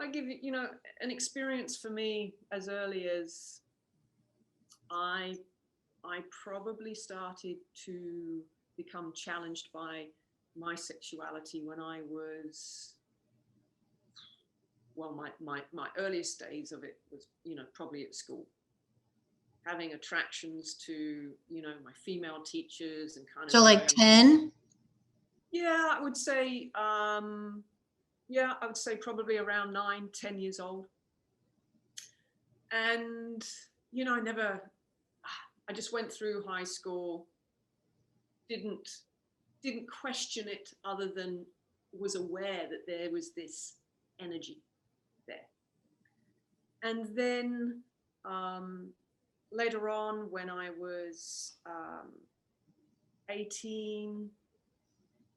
I give you, an experience for me as early as I probably started to become challenged by my sexuality when I was, well, my earliest days of it was, probably at school, having attractions to, my female teachers and kind of. So like 10? Yeah, I would say, probably around 9, 10 years old. And, I just went through high school, didn't question it other than was aware that there was this energy there. And then later on, when I was 18,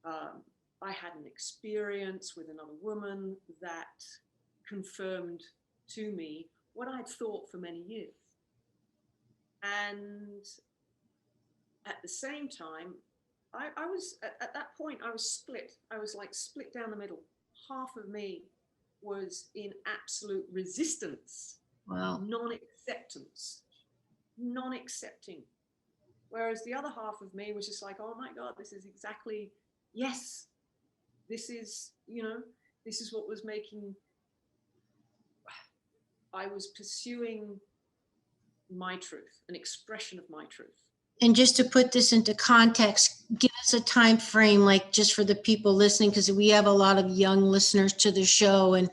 I had an experience with another woman that confirmed to me what I'd thought for many years. And at the same time, I was, at that point, I was split. I was like split down the middle. Half of me was in absolute resistance. Wow. Non-accepting. Whereas the other half of me was just like, oh my God, this is exactly, yes, this is, this is what was making, I was pursuing my truth, an expression of my truth. And just to put this into context, give us a time frame, like just for the people listening, because we have a lot of young listeners to the show, and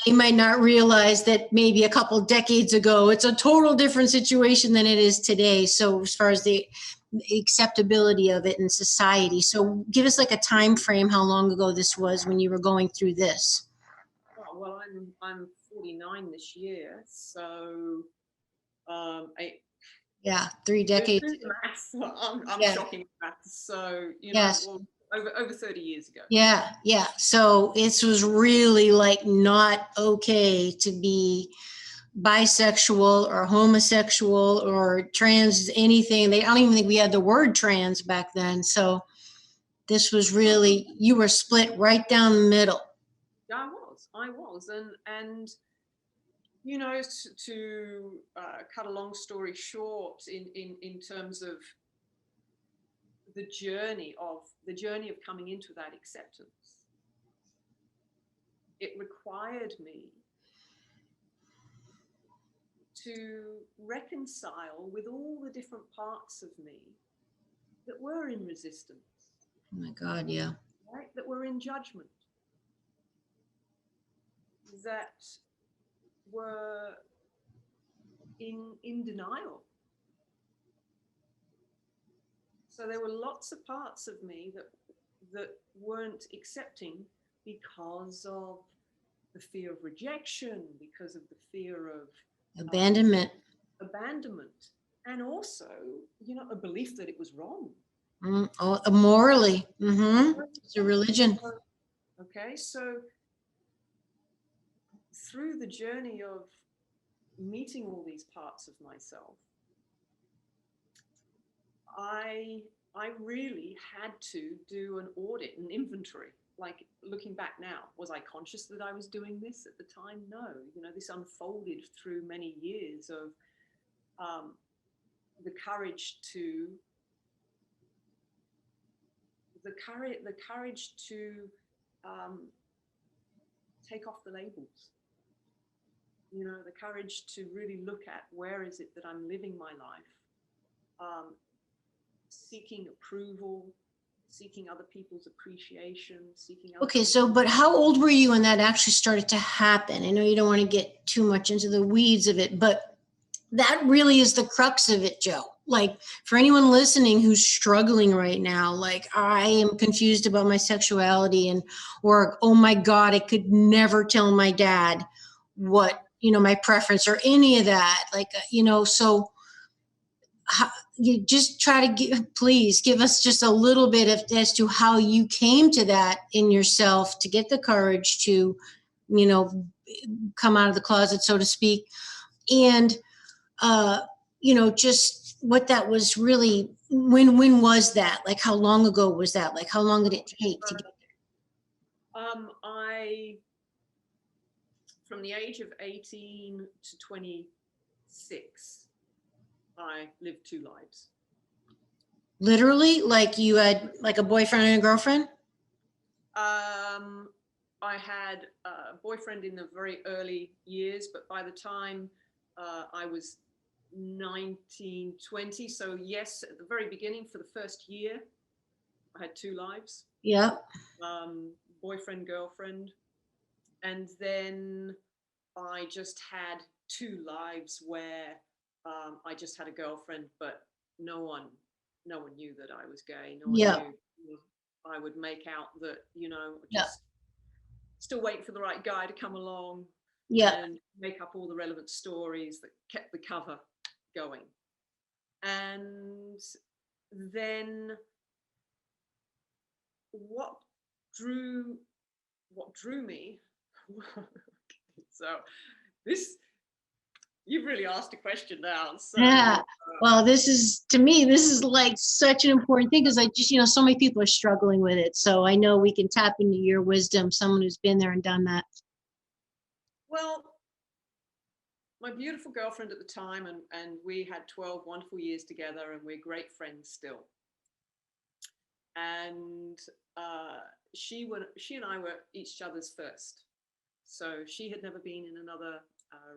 they might not realize that maybe a couple decades ago, it's a total different situation than it is today. So as far as the acceptability of it in society. So give us like a time frame, how long ago this was when you were going through this. Oh, well, I'm 49 this year, so yeah, 3 decades. I'm shocking at maths. So, yes. over 30 years ago. Yeah. So it was really like not okay to be bisexual or homosexual or trans, anything. I don't even think we had the word trans back then. So this was really, you were split right down the middle. I was. And to cut a long story short, in terms of the journey of coming into that acceptance, it required me to reconcile with all the different parts of me that were in resistance. Oh my God, yeah. Right? That were in judgment. That were in denial. So there were lots of parts of me that weren't accepting because of the fear of rejection, because of the fear of abandonment, and also, a belief that it was wrong. Morally. Mm-hmm. It's a religion. Okay, so through the journey of meeting all these parts of myself, I really had to do an audit, an inventory. Like, looking back now, was I conscious that I was doing this at the time? No. This unfolded through many years of the courage to take off the labels. The courage to really look at, where is it that I'm living my life, seeking approval, seeking other people's appreciation, Okay, so, but how old were you when that actually started to happen? I know you don't want to get too much into the weeds of it, but that really is the crux of it, Joe. Like, for anyone listening who's struggling right now, like, I am confused about my sexuality, or, oh my God, I could never tell my dad what, my preference or any of that. Like, so you just try to please give us just a little bit as to how you came to that in yourself, to get the courage to, come out of the closet, so to speak. And, just what that was really, when was that? Like, how long ago was that? Like, how long did it take to get there? from the age of 18 to 26, I lived 2 lives. Literally, like you had like a boyfriend and a girlfriend? I had a boyfriend in the very early years, but by the time I was 19, 20, so yes, at the very beginning, for the first year, I had 2 lives. Yeah. Boyfriend, girlfriend. And then I just had 2 lives where I just had a girlfriend, but no one knew that I was gay. No one Yeah. knew. I would make out that, Yeah. just still waiting for the right guy to come along. Yeah. And make up all the relevant stories that kept the cover going. And then what drew me so you've really asked a question now. So Yeah. Well, this is like such an important thing, because I just, so many people are struggling with it. So I know we can tap into your wisdom, someone who's been there and done that. Well, my beautiful girlfriend at the time, and we had 12 wonderful years together, and we're great friends still. And she and I were each other's first. So she had never been in another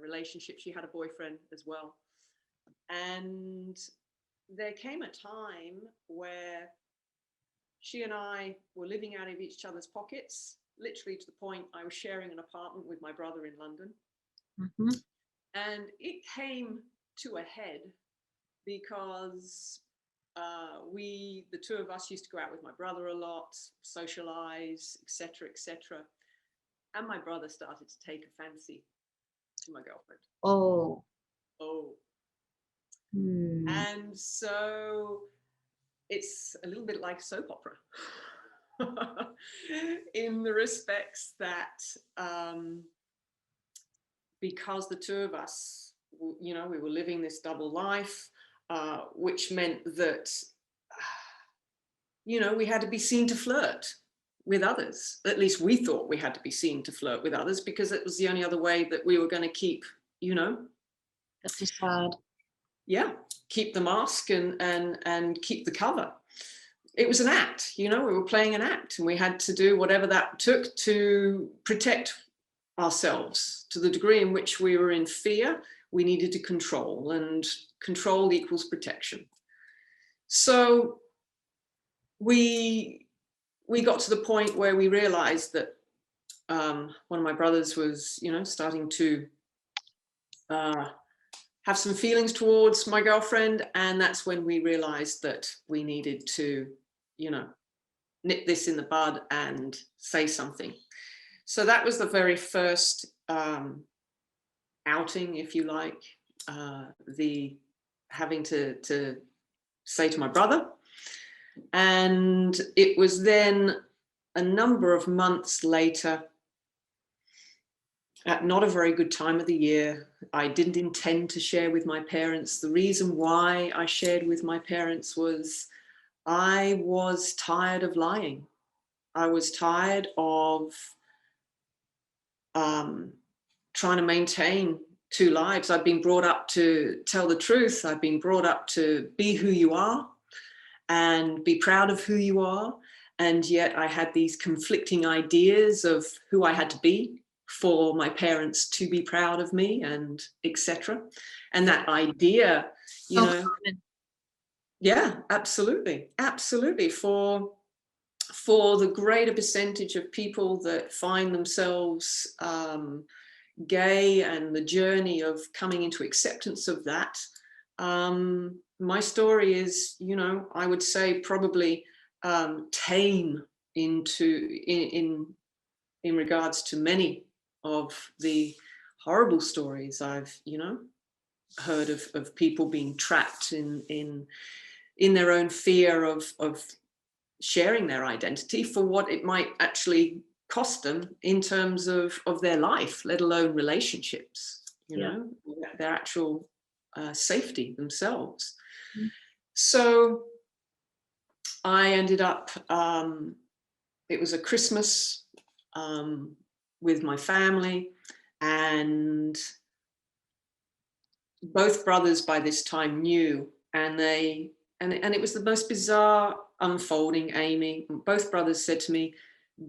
relationship. She had a boyfriend as well. And there came a time where she and I were living out of each other's pockets, literally to the point I was sharing an apartment with my brother in London. Mm-hmm. And it came to a head because the 2 of us used to go out with my brother a lot, socialize, etc., etc. And my brother started to take a fancy to my girlfriend. Oh. And so it's a little bit like a soap opera in the respects that because the 2 of us, we were living this double life, which meant that, we had to be seen to flirt with others. At least we thought we had to be seen to flirt with others, because it was the only other way that we were going to keep, That's just sad. Yeah, keep the mask and keep the cover. It was an act, we were playing an act, and we had to do whatever that took to protect ourselves. To the degree in which we were in fear, we needed to control, and control equals protection. So we got to the point where we realized that one of my brothers was, starting to have some feelings towards my girlfriend. And that's when we realized that we needed to, nip this in the bud and say something. So that was the very first outing, if you like, the having to say to my brother. And it was then a number of months later, at not a very good time of the year. I didn't intend to share with my parents. The reason why I shared with my parents was I was tired of lying. I was tired of trying to maintain 2 lives. I've been brought up to tell the truth. I've been brought up to be who you are and be proud of who you are. And yet I had these conflicting ideas of who I had to be for my parents to be proud of me, and etc. And that idea, yeah, absolutely. For the greater percentage of people that find themselves gay, and the journey of coming into acceptance of that, my story is, I would say probably tame in regards to many of the horrible stories I've, heard of people being trapped in their own fear of sharing their identity for what it might actually cost them in terms of their life, let alone relationships, their actual safety themselves. Mm-hmm. So I ended up, it was a Christmas with my family, And both brothers by this time knew, and it was the most bizarre unfolding, Amy. Both brothers said to me,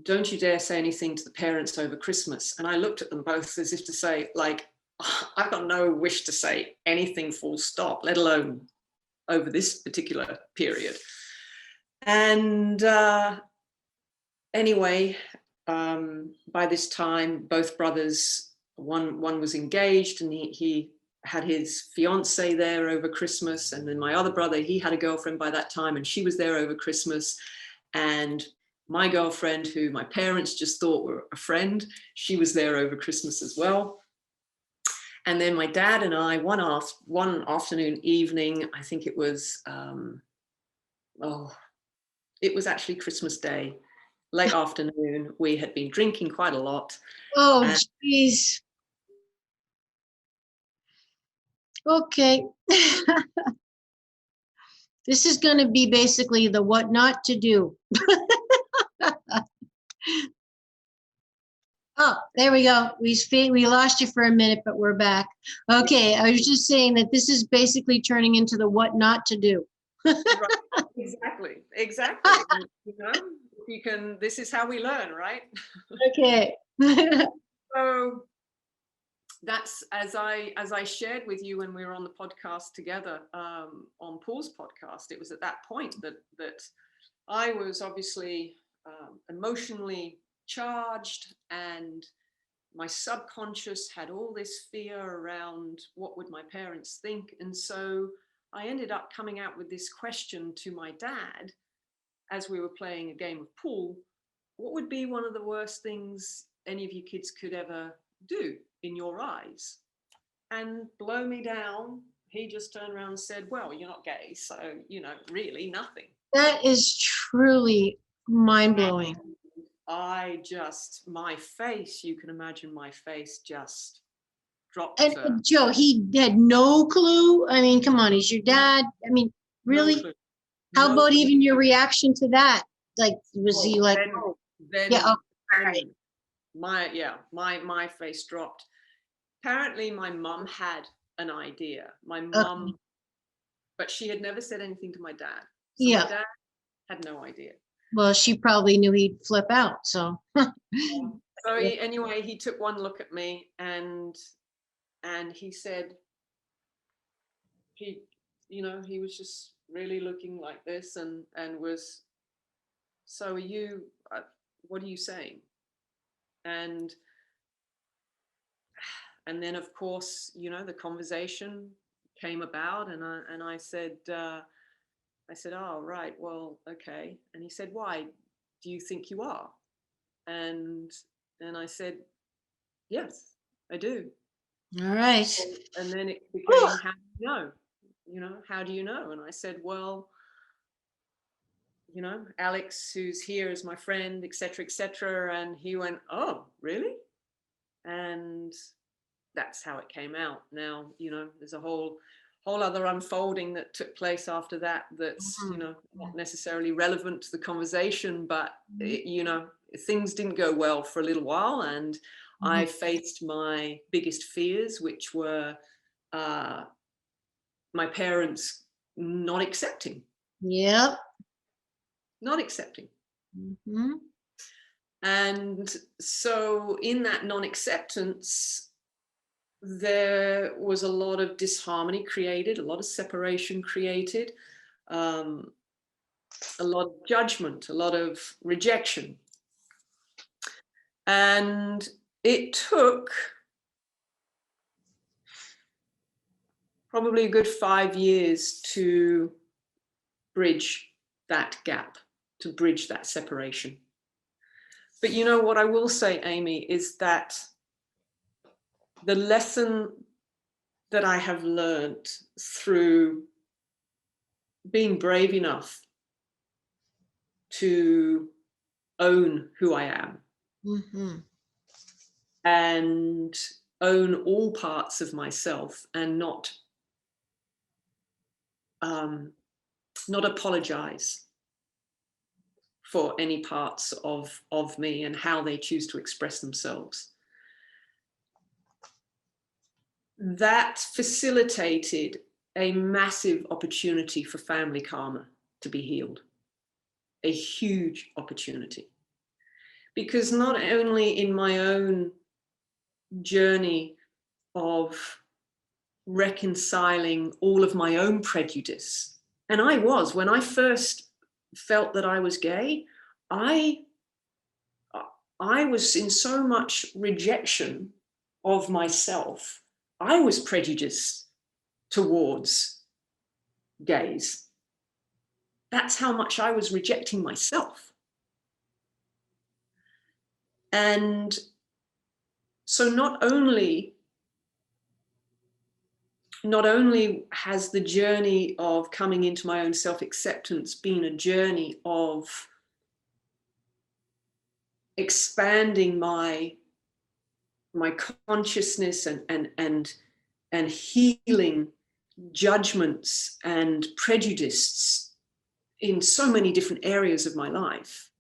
"Don't you dare say anything to the parents over Christmas." And I looked at them both as if to say, like, I've got no wish to say anything full stop, let alone over this particular period. And anyway, by this time, both brothers, one was engaged, and he had his fiance there over Christmas. And then my other brother, he had a girlfriend by that time, and she was there over Christmas. And my girlfriend, who my parents just thought were a friend, she was there over Christmas as well. And then my dad and I, one afternoon, evening, I think it was, it was actually Christmas Day, late afternoon. We had been drinking quite a lot. Oh, geez. Okay. This is going to be basically the what not to do. Oh, there we go. We lost you for a minute, but we're back. Okay, I was just saying that this is basically turning into the what not to do. Right. Exactly. You know, you can. This is how we learn, right? Okay. So that's as I shared with you when we were on the podcast together, on Paul's podcast. It was at that point that I was obviously emotionally charged, and my subconscious had all this fear around what would my parents think. And so I ended up coming out with this question to my dad as we were playing a game of pool: what would be one of the worst things any of you kids could ever do in your eyes? And blow me down, he just turned around and said, "Well, you're not gay, so, you know, really nothing." That is truly mind-blowing. My face, you can imagine my face just dropped. And Joe, he had no clue. I mean, come on, he's your dad. I mean, really? No clue. How No about clue. even your reaction to that? Like, was he like, then, yeah, all right. My face dropped. Apparently my mum had an idea. My mum, but she had never said anything to my dad. So Yeah. my dad had no idea. Well, she probably knew he'd flip out, so. So anyway, he took one look at me, and he said, he was just really looking like this, and was, "So are you, what are you saying?" And then of course, the conversation came about, and I said, "Oh, right, well, okay." And he said, "Why do you think you are?" And I said, "Yes, I do." All right. And then it became, "How do you know? How do you know?" And I said, "Well, Alex, who's here, is my friend, etc., etc." And he went, "Oh, really?" And that's how it came out. Now, there's a whole other unfolding that took place after that. That's, not necessarily relevant to the conversation, but things didn't go well for a little while, and I faced my biggest fears, which were my parents not accepting. Yep. Not accepting. Mm-hmm. And so in that non-acceptance, there was a lot of disharmony created, a lot of separation created, a lot of judgment, a lot of rejection. And it took probably a good 5 years to bridge that gap, to bridge that separation. But what I will say, Amy, is that the lesson that I have learned through being brave enough to own who I am, and own all parts of myself, and not apologize for any parts of me and how they choose to express themselves. that facilitated a massive opportunity for family karma to be healed. A huge opportunity. Because not only in my own journey of reconciling all of my own prejudice, and when I first felt that I was gay, I was in so much rejection of myself. I was prejudiced towards gays. That's how much I was rejecting myself. And so not only has the journey of coming into my own self-acceptance been a journey of expanding my consciousness and healing judgments and prejudices in so many different areas of my life,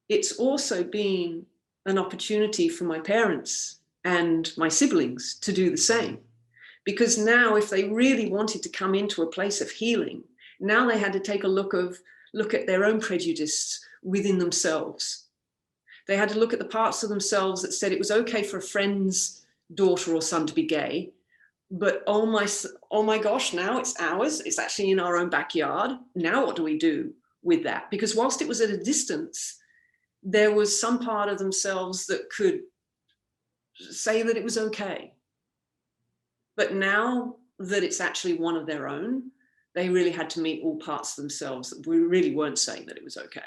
it's also been an opportunity for my parents and my siblings to do the same. Because now, if they really wanted to come into a place of healing, now they had to take a look at their own prejudice within themselves. They had to look at the parts of themselves that said it was okay for a friend's daughter or son to be gay, but oh my gosh, now it's ours. It's actually in our own backyard. Now what do we do with that? Because whilst it was at a distance, there was some part of themselves that could say that it was okay. But now that it's actually one of their own, they really had to meet all parts of themselves that we really weren't saying that it was okay.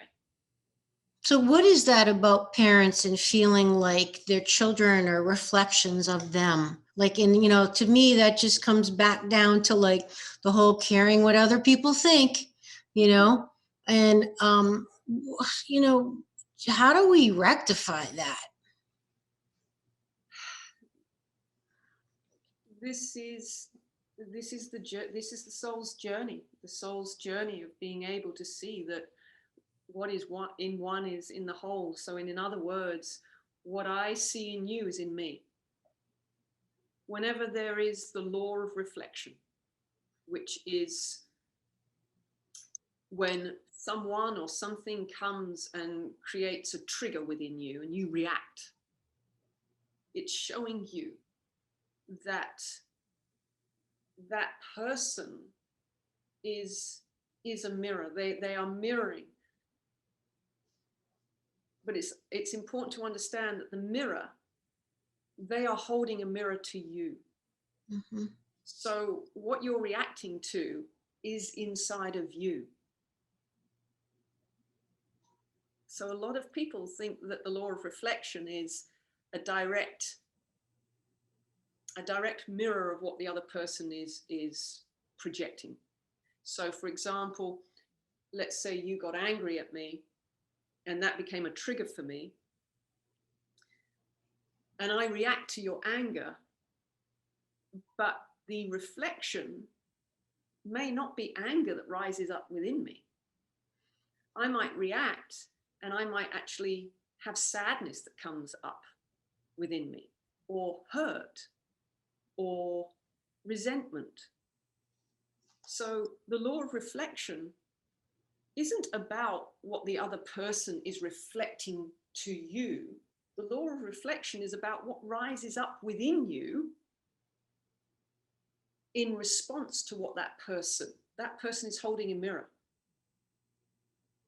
So what is that about parents and feeling like their children are reflections of them? Like, to me, that just comes back down to like the whole caring what other people think, and, how do we rectify that? This is the soul's journey. The soul's journey of being able to see that what is in one is in the whole. So in other words, what I see in you is in me. Whenever there is the law of reflection, which is when someone or something comes and creates a trigger within you and you react, it's showing you that that person is a mirror. They are mirroring. But it's important to understand that the mirror, they are holding a mirror to you. Mm-hmm. So what you're reacting to is inside of you. So a lot of people think that the law of reflection is a direct mirror of what the other person is projecting. So for example, let's say you got angry at me and that became a trigger for me, and I react to your anger, but the reflection may not be anger that rises up within me. I might react and I might actually have sadness that comes up within me, or hurt, or resentment. So the law of reflection isn't about what the other person is reflecting to you. The law of reflection is about what rises up within you in response to what that person is holding a mirror.